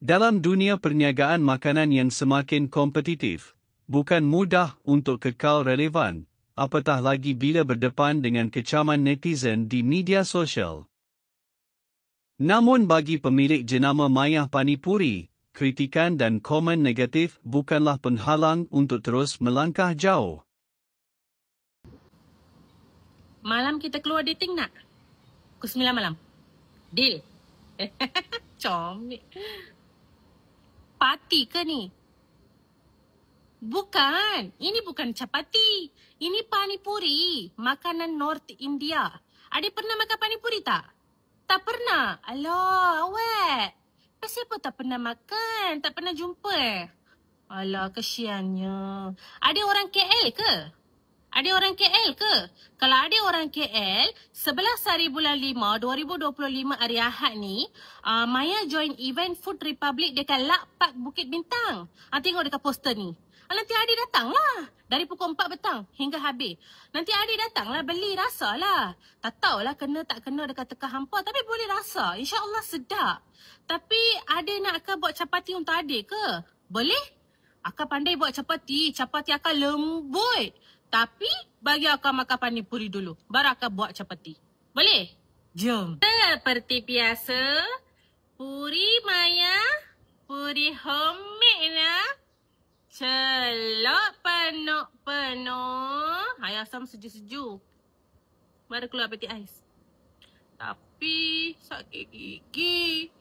Dalam dunia perniagaan makanan yang semakin kompetitif, bukan mudah untuk kekal relevan, apatah lagi bila berdepan dengan kecaman netizen di media sosial. Namun bagi pemilik jenama Maya Panipuri, kritikan dan komen negatif bukanlah penghalang untuk terus melangkah jauh. Malam kita keluar dating nak? Pukul 9 malam. Deal. Comel. Parti ke ni? Bukan. Ini bukan chapati. Ini panipuri. Makanan North India. Adik pernah makan panipuri tak? Tak pernah. Alah, awet. Kenapa tak pernah makan? Tak pernah jumpa Alah, kesiannya. Ada orang KL ke? Ada orang KL ke? Kalau ada orang KL, 11 hari bulan 5, 2025 hari Ahad ni, Maya join event Food Republic dekat Lak Park Bukit Bintang. Tengok dekat poster ni. Nanti adik datang lah. Dari pukul 4 petang hingga habis. Nanti adik datang lah, beli rasa lah. Tak tahulah kena tak kena dekat teka hampa, tapi boleh rasa. InsyaAllah sedap. Tapi adik nak akak buat capati untuk adik ke? Boleh? Akak pandai buat capati. Capati akak lembut. Tapi bagi akak makan panipuri dulu. Baru akak buat capati. Boleh? Jom. Seperti biasa, puri Maya, puri homemade lah. Celok penuh-penuh. Ayam asam sejuk-sejuk. Baru keluar peti ais. Tapi sakit gigi.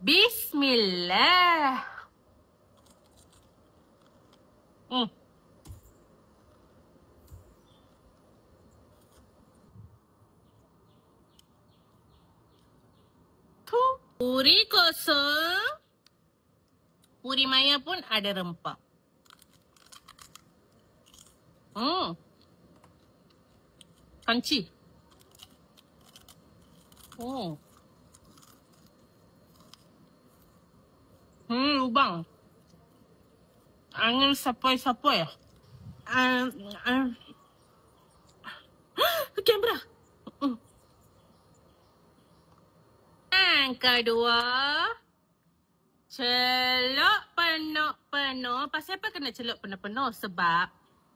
Bismillah. Puri kosong. Puri Maya pun ada rempah. Crunchy. Lubang. Angin sapoi-sapoi. Kamera. Yang kedua, celok penuh-penuh. Pasal apa kena celok penuh-penuh? Sebab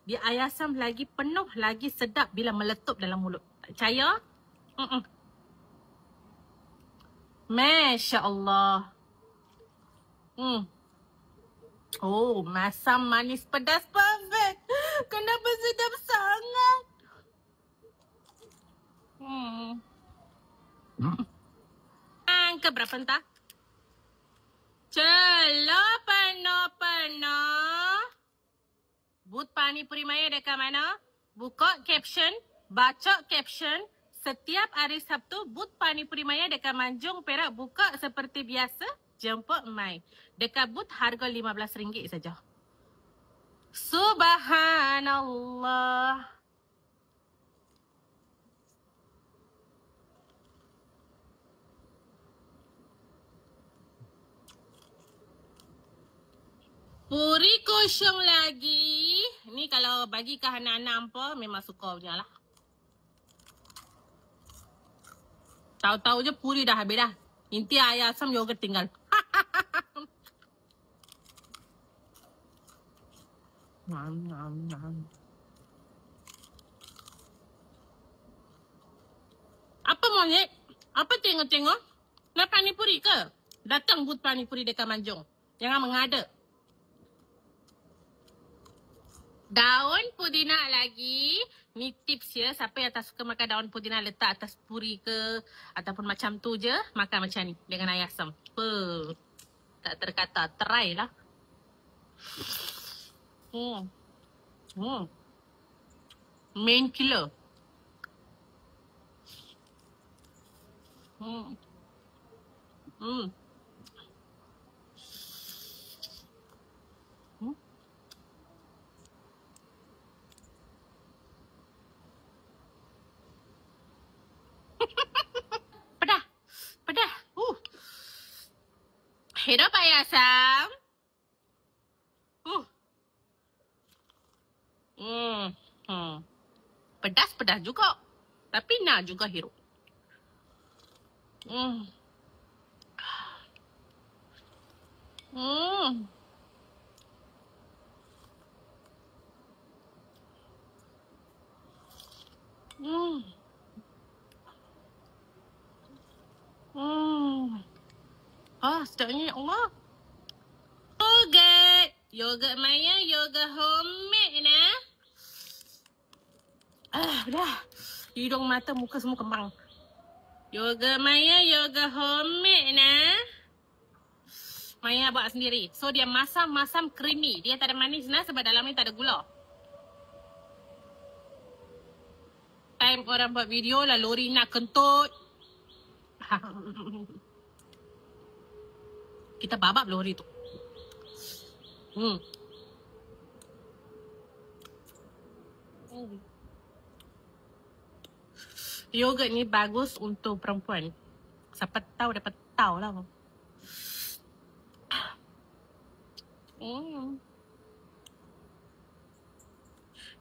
dia ayam asam lagi penuh, lagi sedap bila meletup dalam mulut. Tak percaya? Masya Allah. Oh, masam manis pedas perfect. Kenapa sedap sangat? Yang keberapa entah? Celok penuh-penuh. Booth Panipuri Maya dekat mana? Buka caption, baca caption. Setiap hari Sabtu, booth Panipuri Maya dekat Manjung Perak buka seperti biasa. Jemput Mai. Dekat booth harga RM15 saja. Subhanallah. Puri kosong lagi. Ni kalau bagi ke anak-anak apa, memang suka punya lah. Tahu-tahu je puri dah habis dah. Inti ayam asam yogurt tinggal. Apa monyet? Apa tengok-tengok? Nak panipuri ke? Datang booth panipuri dekat Manjung. Jangan mengada. Daun pudina lagi. Ni tips ya. Siapa yang tak suka makan daun pudina letak atas puri ke. Ataupun macam tu je. Makan macam ni. Dengan ayam asam. Tak terkata. Try lah. Main killer. Pedah. Hidup ayam asam. Pedas-pedas juga. Tapi nak juga hirup. Hmm. Hmm. Hmm. Hmm. Ah, sedapnya ya Allah. Yogurt. Yogurt Maya, yogurt homemade nah. Dah. Hidung, mata, muka semua kembang. Yogurt Maya, yogurt homemade nah. Maya buat sendiri. So dia masam-masam creamy. Dia tak ada manis nah sebab dalamnya tak ada gula. Time orang buat video lah lori nak kentut. Kita babak lori tu. Yogurt ni bagus untuk perempuan. Siapa tahu dapat tahu lah.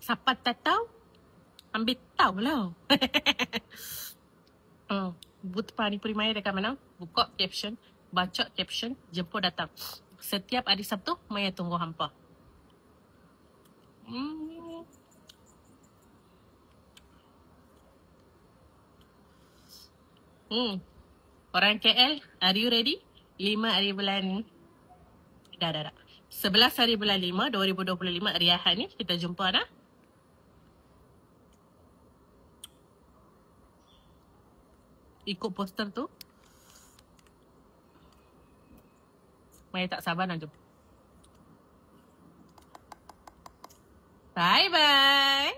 Siapa tak tahu, ambil tahu lah. Booth Panipuri Maya dekat mana? Buka caption, baca caption, jemput datang. Setiap hari Sabtu, Maya tunggu hampa. Orang KL, are you ready? 5 hari bulan. Dah. 11 hari bulan 5, 2025 hari Ahad ni, kita jumpa dah. Ikut poster tu. Maya tak sabar nak jumpa. Bye-bye.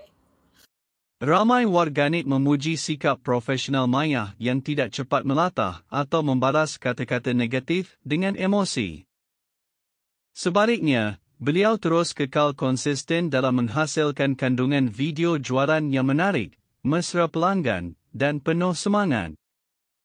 Ramai warganet memuji sikap profesional Maya yang tidak cepat melatah atau membalas kata-kata negatif dengan emosi. Sebaliknya, beliau terus kekal konsisten dalam menghasilkan kandungan video juaran yang menarik, mesra pelanggan, dan penuh semangat.